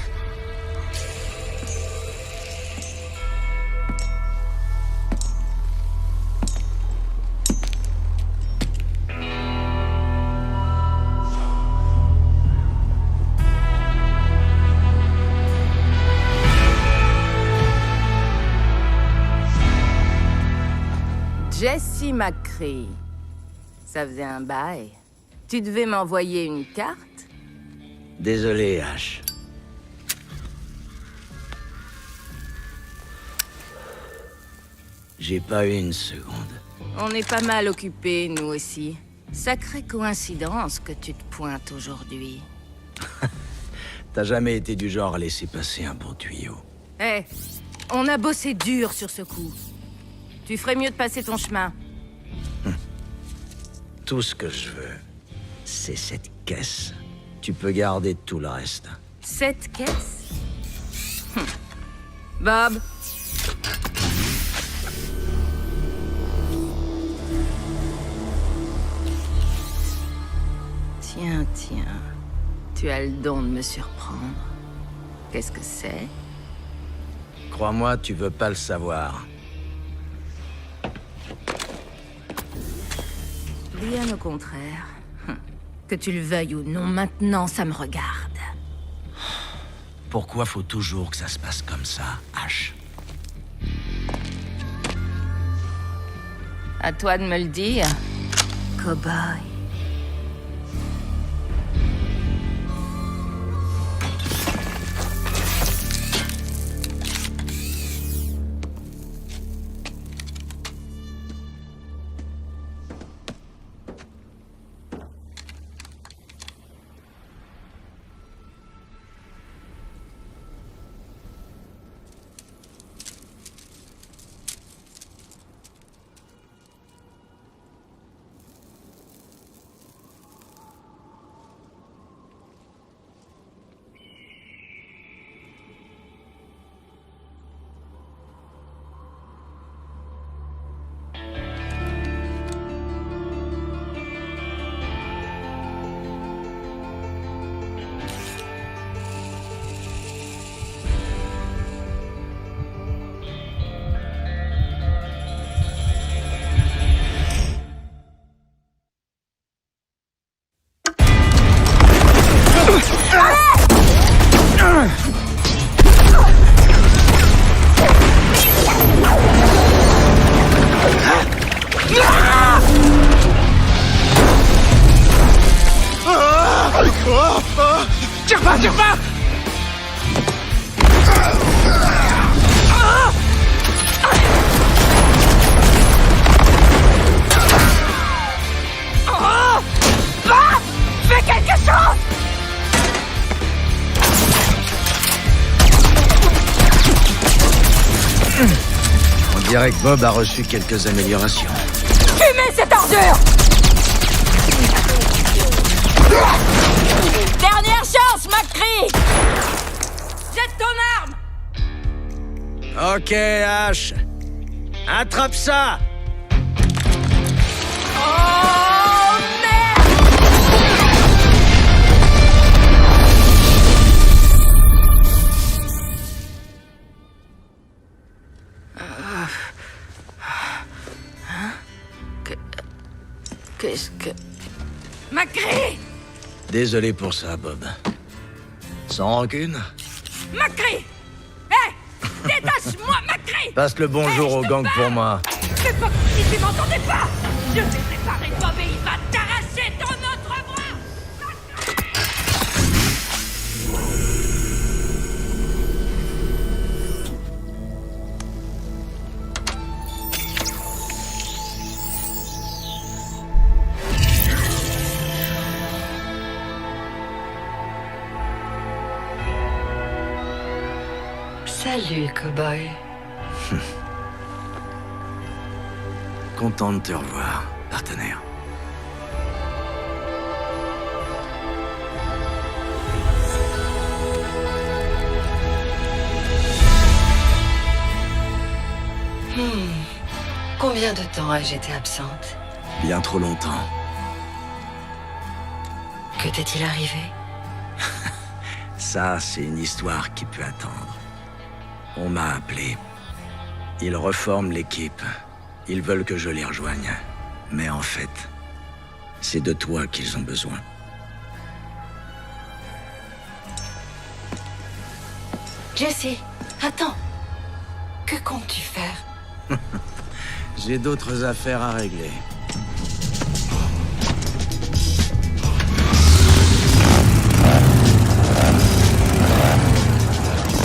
Jessie McCree. Ça faisait un bail. Tu devais m'envoyer une carte? Désolé, Ash. J'ai pas eu une seconde. On est pas mal occupés, nous aussi. Sacrée coïncidence que tu te pointes aujourd'hui. T'as jamais été du genre à laisser passer un bon tuyau. Eh, on a bossé dur sur ce coup. Tu ferais mieux de passer ton chemin. Tout ce que je veux, c'est cette caisse. Tu peux garder tout le reste. Cette caisse? Bob? Tiens, tiens. Tu as le don de me surprendre. Qu'est-ce que c'est? Crois-moi, tu veux pas le savoir. Bien au contraire. Que tu le veuilles ou non, maintenant, ça me regarde. Pourquoi faut toujours que ça se passe comme ça, Ash? À toi de me le dire, cow-boy. On dirait que Bob a reçu quelques améliorations. Fumez cette ordure! Dernière chance, McCree! Jette ton arme! Ok, Ash. Attrape ça! Oh, merde! Qu'est-ce que... McCree! Désolé pour ça, Bob. Sans rancune? McCree! Hé! Détache-moi, McCree! Passe le bonjour au gang pour moi. C'est pas comme si tu m'entendais pas! Je vais préparer Bob et il va t'arracher ton autre bras! Salut, cowboy. Content de te revoir, partenaire. Combien de temps ai-je été absente? Bien trop longtemps. Que t'est-il arrivé? Ça, c'est une histoire qui peut attendre. On m'a appelé. Ils reforment l'équipe. Ils veulent que je les rejoigne. Mais en fait, c'est de toi qu'ils ont besoin. Jesse, attends. Que comptes-tu faire? J'ai d'autres affaires à régler.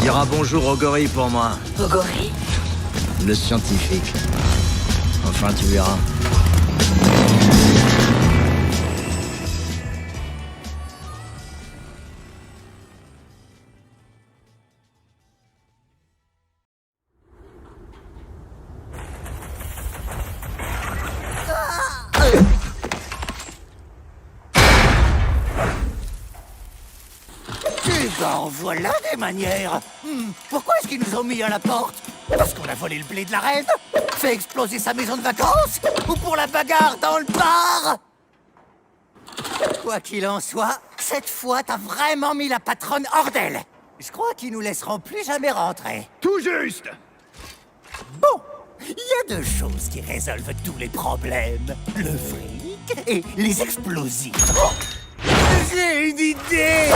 Dira bonjour au gorille pour moi. Au gorille? Le scientifique. Enfin, tu verras. En voilà des manières. Pourquoi est-ce qu'ils nous ont mis à la porte? Parce qu'on a volé le blé de la reine? Fait exploser sa maison de vacances? Ou pour la bagarre dans le bar? Quoi qu'il en soit, cette fois, t'as vraiment mis la patronne hors d'elle. Je crois qu'ils nous laisseront plus jamais rentrer. Tout juste! Bon, il y a deux choses qui résolvent tous les problèmes. Le fric et les explosifs. Oh, j'ai une idée!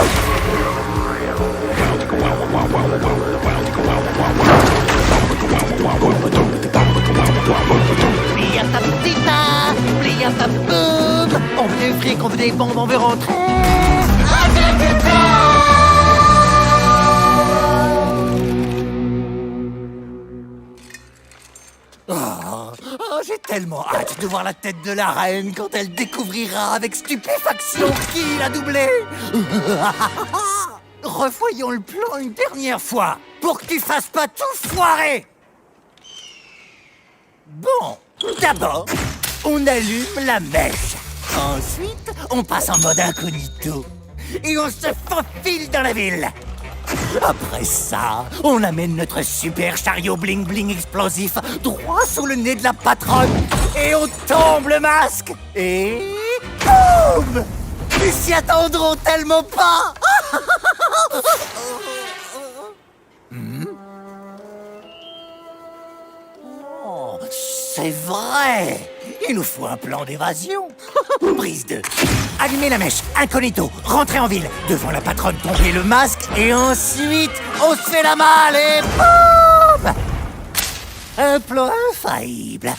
Plia ta pita, plia ta boum. On veut du fric, on veut des bombes, on veut rentrer. J'ai tellement hâte de voir la tête de la reine quand elle découvrira avec stupéfaction qui l'a doublé. Revoyons le plan une dernière fois, pour que tu fasses pas tout foirer. Bon, d'abord, on allume la mèche. Ensuite, on passe en mode incognito. Et on se faufile dans la ville. Après ça, on amène notre super chariot bling-bling explosif droit sous le nez de la patronne. Et on tombe le masque. Et... boum! Ils s'y attendront tellement pas. Oh, c'est vrai. Il nous faut un plan d'évasion. Prise 2. Allumer la mèche, incognito, rentrer en ville, devant la patronne, tomber le masque, et ensuite, on se fait la malle et boum! Un plan infaillible.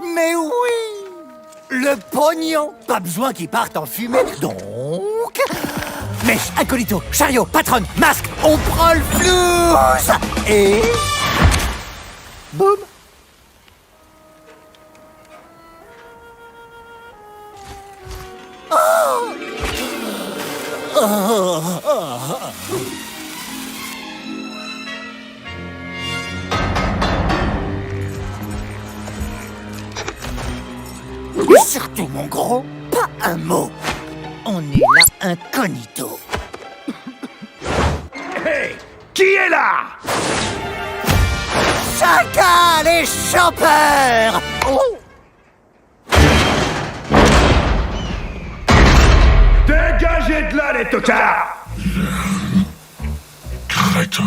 Mais oui! Le pognon! Pas besoin qu'il parte en fumée, donc... Mèche, incognito, chariot, patronne, masque, on prend le flouze! Et... boum! Oh! Et surtout, mon gros, pas un mot. On est là incognito. Hey, qui est là? Chacun les chanteurs. Dégagez de là, les tocards! Crétin.